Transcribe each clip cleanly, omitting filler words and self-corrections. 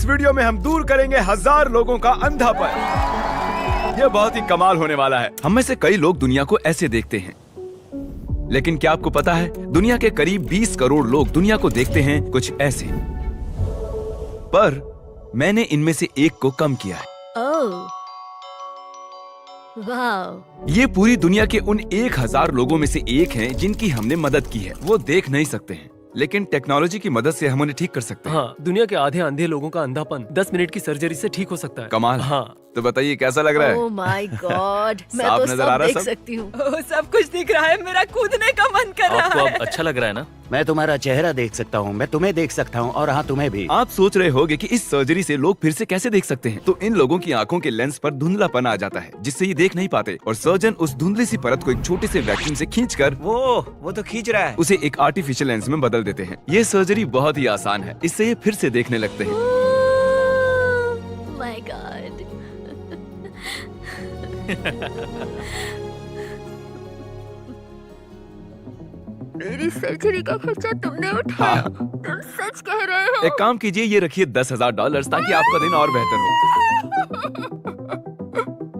इस वीडियो में हम दूर करेंगे 1000 लोगों का अंधापन। यह बहुत ही कमाल होने वाला है। हम में से कई लोग दुनिया को ऐसे देखते हैं, लेकिन क्या आपको पता है दुनिया के करीब 20 करोड़ लोग दुनिया को देखते हैं कुछ ऐसे। पर मैंने इनमें से एक को कम किया है। ओह, वाह। ये पूरी दुनिया के उन 1000 लोगों में से एक हैं जिनकी हमने मदद की है। वो देख नहीं सकते हैं, लेकिन टेक्नोलॉजी की मदद से हम उन्हें ठीक कर सकते हैं। हाँ, दुनिया के आधे अंधे लोगों का अंधापन 10 मिनट की सर्जरी से ठीक हो सकता है। कमाल। हाँ। तो बताइए कैसा लग रहा है? ओह माय गॉड, मैं साफ तो नजर आ सब रहा है देख सब? सकती हूँ। ओह, सब कुछ दिख रहा है, मेरा कूदने का मन कर रहा आपको है। अब अच्छा लग रहा है ना? मैं तुम्हारा चेहरा देख सकता हूँ, मैं तुम्हें देख सकता हूँ और हाँ तुम्हें भी। आप सोच रहे होंगे कि इस सर्जरी से लोग फिर से कैसे देख सकते हैं। तो इन लोगों की आंखों के लेंस पर धुंधलापन आ जाता है, जिससे ये देख नहीं पाते, और सर्जन उस धुंधली सी परत को एक छोटे से वैक्यूम से खींचकर वो तो खींच रहा है। उसे एक आर्टिफिशियल लेंस में बदल देते हैं। ये सर्जरी बहुत ही आसान है, इससे ये फिर से देखने लगते हैं। My God. मेरी सर्जरी का खर्चा तुमने उठाया। तुम सच कह रहे हो? एक काम कीजिए, ये रखिए $10,000 ताकि आपका दिन और बेहतर हो।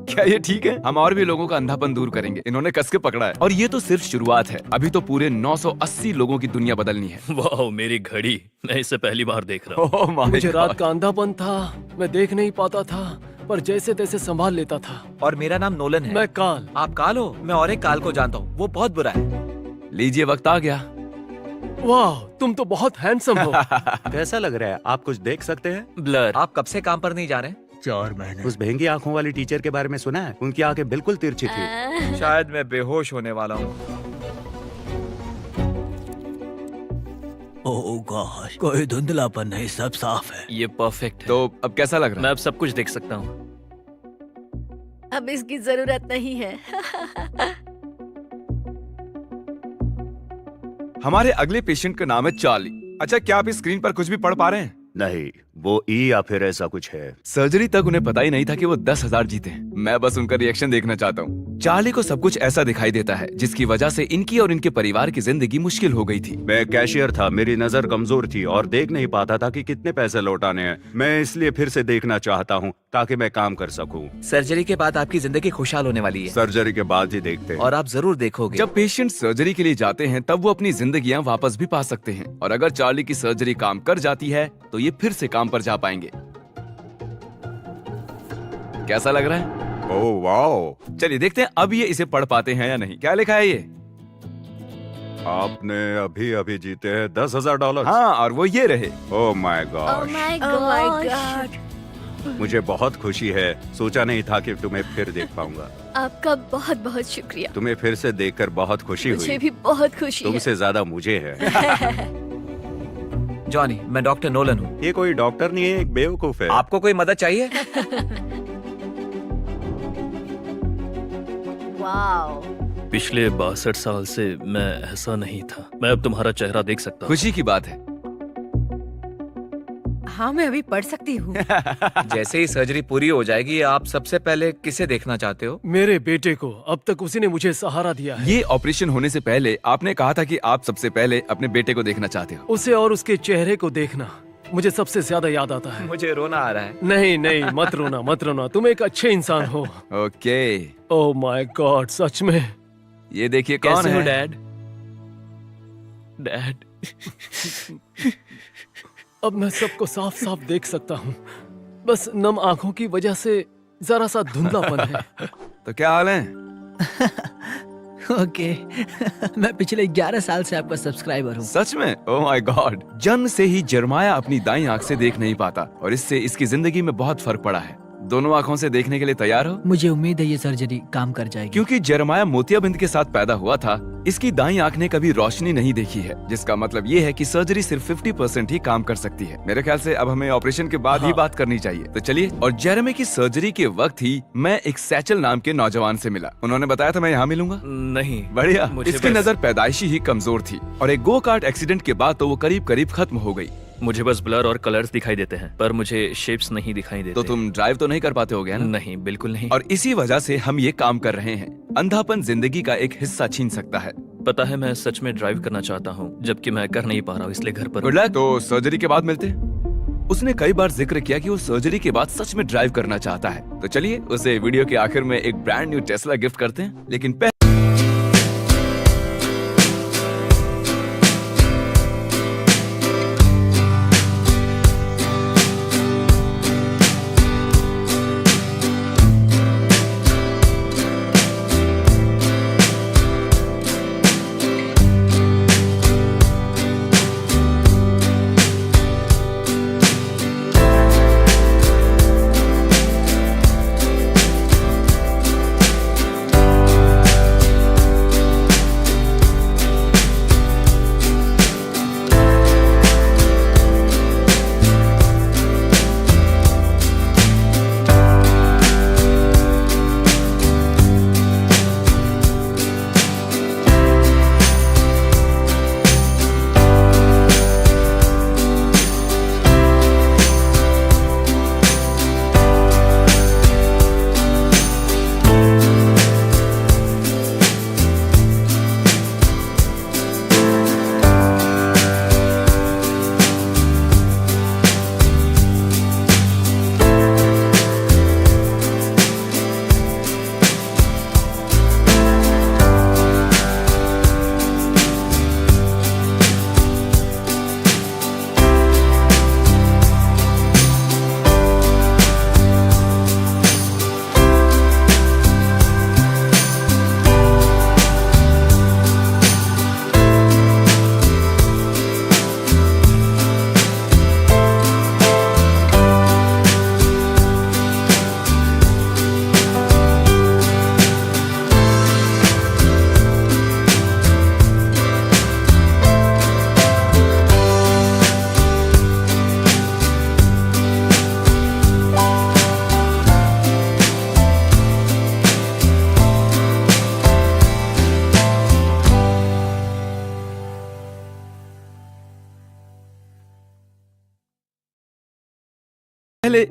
क्या ये ठीक है? हम और भी लोगों का अंधापन दूर करेंगे। इन्होंने कस के पकड़ा है, और ये तो सिर्फ शुरुआत है। अभी तो पूरे 980 लोगों की दुनिया बदलनी है। वाह, मेरी घड़ी, मैं इसे पहली बार देख रहा हूँ। ओह माय मुझे गॉड। रात का अंधापन था, मैं देख नहीं पाता था, पर जैसे तैसे संभाल लेता था। और मेरा नाम नोलन है। मैं काल। आप काल हो? मैं और एक काल को जानता हूँ, वो बहुत बुरा है। लीजिए, वक्त आ गया। वाह, तुम तो बहुत हैंडसम हो। कैसा लग रहा है? आप कुछ देख सकते हैं? ब्लर। आप कब से काम पर नहीं जा रहे? 4 महीने। उस भेंगी आंखों वाली टीचर के बारे में सुना है? उनकी आंखें बिल्कुल तिरछी थी। शायद मैं बेहोश होने वाला हूँ। ओह गॉड, कोई धुंधलापन नहीं, सब साफ है। ये परफेक्ट है। तो अब कैसा लग रहा मैं है? अब सब कुछ देख सकता हूँ। अब इसकी जरूरत नहीं है। हमारे अगले पेशेंट का नाम है चार्ली। अच्छा, क्या आप इस स्क्रीन पर कुछ भी पढ़ पा रहे हैं? नहीं, वो ई या फिर ऐसा कुछ है। सर्जरी तक उन्हें पता ही नहीं था कि वो 10,000 जीते हैं। मैं बस उनका रिएक्शन देखना चाहता हूँ। चार्ली को सब कुछ ऐसा दिखाई देता है जिसकी वजह से इनकी और इनके परिवार की जिंदगी मुश्किल हो गई थी। मैं कैशियर था, मेरी नजर कमजोर थी और देख नहीं पाता था कि कितने पैसे लौटाने हैं। मैं इसलिए फिर से देखना चाहता हूँ ताकि मैं काम कर सकूँ। सर्जरी के बाद आपकी जिंदगी खुशहाल होने वाली है सर्जरी के बाद ही देखते हैं। और आप जरूर देखोगे। जब पेशेंट सर्जरी के लिए जाते हैं तब वो अपनी जिंदगियां वापस भी पा सकते हैं, और अगर चार्ली की सर्जरी काम कर जाती है तो ये फिर से काम पर जा पाएंगे। कैसा लग रहा है? ओह वाओ, चलिए देखते हैं अब ये इसे पढ़ पाते हैं या नहीं। क्या लिखा है ये? आपने अभी अभी जीते हैं $10,000। हाँ, और वो ये रहे। Oh my oh God, my Oh my God. मुझे बहुत खुशी है। सोचा नहीं था कि तुम्हें फिर देख पाऊंगा। आपका बहुत बहुत शुक्रिया। तुम्हें फिर से देखकर बहुत खुशी मुझे हुई। भी बहुत खुशी है। तुमसे ज्यादा मुझे है। जॉनी, मैं डॉक्टर नोलन हूँ। ये कोई डॉक्टर नहीं है, एक बेवकूफ है। आपको कोई मदद चाहिए? वाओ। पिछले 62 साल से मैं ऐसा नहीं था। मैं अब तुम्हारा चेहरा देख सकता हूँ। खुशी की बात है। हाँ, मैं अभी पढ़ सकती हूँ। जैसे ही सर्जरी पूरी हो जाएगी, आप सबसे पहले किसे देखना चाहते हो? मेरे बेटे को। अब तक उसी ने मुझे सहारा दिया है। ये ऑपरेशन होने से पहले आपने कहा था कि आप सबसे पहले अपने बेटे को देखना चाहते हो। उसे और उसके चेहरे को देखना मुझे सबसे ज्यादा याद आता है। मुझे रोना आ रहा है। नहीं नहीं, मत रोना मत रोना, तुम एक अच्छे इंसान हो। ओके, ओह माय गॉड, सच में। ये देखिए कौन कैसे हो है? डैड? डैड। अब मैं सबको साफ साफ देख सकता हूँ, बस नम आंखों की वजह से जरा सा धुंधलापन है। तो क्या हाल है? ओके। मैं पिछले 11 साल से आपका सब्सक्राइबर हूँ। सच में? Oh my God. जन्म से ही जरमाया अपनी दाईं आंख से देख नहीं पाता, और इससे इसकी जिंदगी में बहुत फर्क पड़ा है। दोनों आंखों से देखने के लिए तैयार हो? मुझे उम्मीद है ये सर्जरी काम कर जाएगी। क्योंकि जरमाया मोतियाबिंद के साथ पैदा हुआ था, इसकी दाईं आंख ने कभी रोशनी नहीं देखी है, जिसका मतलब ये है कि सर्जरी सिर्फ 50% ही काम कर सकती है। मेरे ख्याल से अब हमें ऑपरेशन के बाद ही बात करनी चाहिए। तो चलिए। और जेरेमी की सर्जरी के वक्त ही मैं एक सैचल नाम के नौजवान से मिला। उन्होंने बताया था मैं यहाँ मिलूंगा। नहीं, बढ़िया। मुझे इसकी बस- नजर पैदाइशी ही कमजोर थी, और एक गो कार्ट एक्सीडेंट के बाद तो वो करीब करीब खत्म हो गई। मुझे बस ब्लर और कलर्स दिखाई देते हैं, पर मुझे शेप्स नहीं दिखाई देते। तो तुम ड्राइव तो नहीं कर पाते होगे ना? नहीं, बिल्कुल नहीं। और इसी वजह से हम ये काम कर रहे हैं। अंधापन जिंदगी का एक हिस्सा छीन सकता है। पता है, मैं सच में ड्राइव करना चाहता हूँ, जबकि मैं कर नहीं पा रहा हूँ, इसलिए घर पर गुड लक। तो सर्जरी के बाद मिलते हैं। उसने कई बार जिक्र किया कि वो सर्जरी के बाद सच में ड्राइव करना चाहता है। तो चलिए उसे वीडियो के आखिर में एक ब्रांड न्यू टेस्ला गिफ्ट करते हैं। लेकिन पहले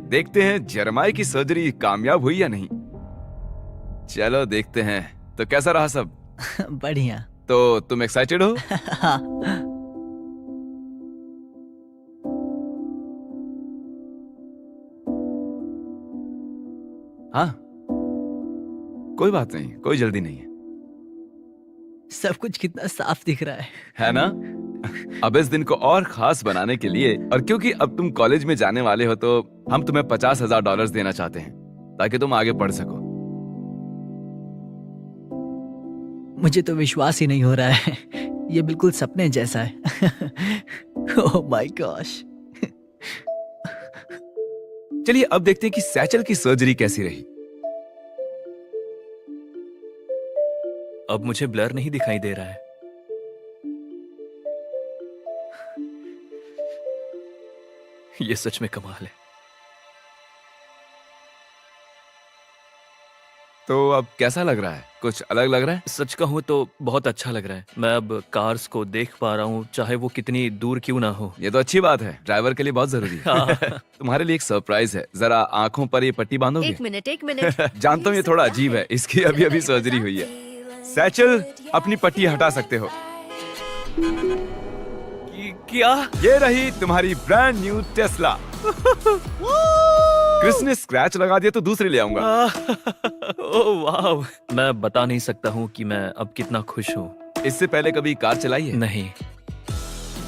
देखते हैं जरमाई की सर्जरी कामयाब हुई या नहीं। चलो देखते हैं। तो कैसा रहा सब? बढ़िया। तो तुम एक्साइटेड हो? हाँ। हाँ, कोई बात नहीं, कोई जल्दी नहीं है। सब कुछ कितना साफ दिख रहा है ना? अब इस दिन को और खास बनाने के लिए, और क्योंकि अब तुम कॉलेज में जाने वाले हो, तो हम तुम्हें $50,000 देना चाहते हैं ताकि तुम आगे पढ़ सको। मुझे तो विश्वास ही नहीं हो रहा है। ये बिल्कुल सपने जैसा है। Oh my gosh. चलिए अब देखते हैं कि सैचल की सर्जरी कैसी रही। अब मुझे ब्लर नहीं दिखाई दे रहा है। ये सच में कमाल है। तो अब कैसा लग रहा है? कुछ अलग लग रहा है? सच कहूं तो बहुत अच्छा लग रहा है। मैं अब कार्स को देख पा रहा हूं, चाहे वो कितनी दूर क्यों ना हो। ये तो अच्छी बात है, ड्राइवर के लिए बहुत जरूरी है। तुम्हारे लिए एक सरप्राइज है। जरा आंखों पर ये पट्टी बांधोगे? एक मिनट जानता हूँ ये थोड़ा अजीब है, इसकी अभी अभी सर्जरी हुई है। सैचल, अपनी पट्टी हटा सकते हो। क्या? ये रही तुम्हारी ब्रांड न्यू टेस्ला। क्रिस ने स्क्रैच लगा दिया तो दूसरी ले आऊंगा। ओह वाव। मैं बता नहीं सकता हूँ कि मैं अब कितना खुश हूँ। इससे पहले कभी कार चलाई है? नहीं।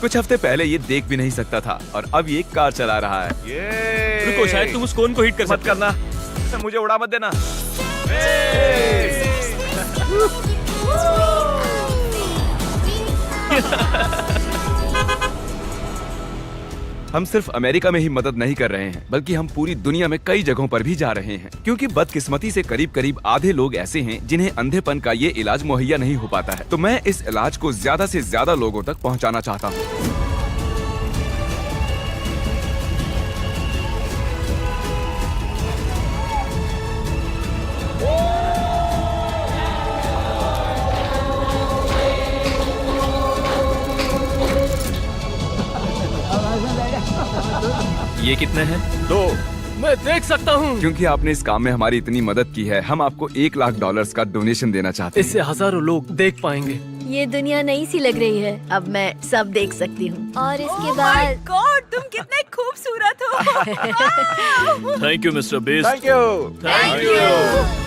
कुछ हफ्ते पहले ये देख भी नहीं सकता था और अब ये कार चला रहा है। रुको, शायद तुम उस कोन को हिट कर मत करना, मुझे उड़ा मत देना। हम सिर्फ अमेरिका में ही मदद नहीं कर रहे हैं, बल्कि हम पूरी दुनिया में कई जगहों पर भी जा रहे हैं, क्योंकि बदकिस्मती से करीब करीब आधे लोग ऐसे हैं जिन्हें अंधेपन का ये इलाज मुहैया नहीं हो पाता है। तो मैं इस इलाज को ज्यादा से ज्यादा लोगों तक पहुंचाना चाहता हूं। ये कितने हैं? 2। मैं देख सकता हूँ। क्योंकि आपने इस काम में हमारी इतनी मदद की है, हम आपको $1 लाख का डोनेशन देना चाहते हैं। इससे हजारों लोग देख पाएंगे। ये दुनिया नई सी लग रही है। अब मैं सब देख सकती हूँ और इसके बाद गॉड, तुम कितने खूबसूरत हो। Thank you mister beast. Thank you. Thank you.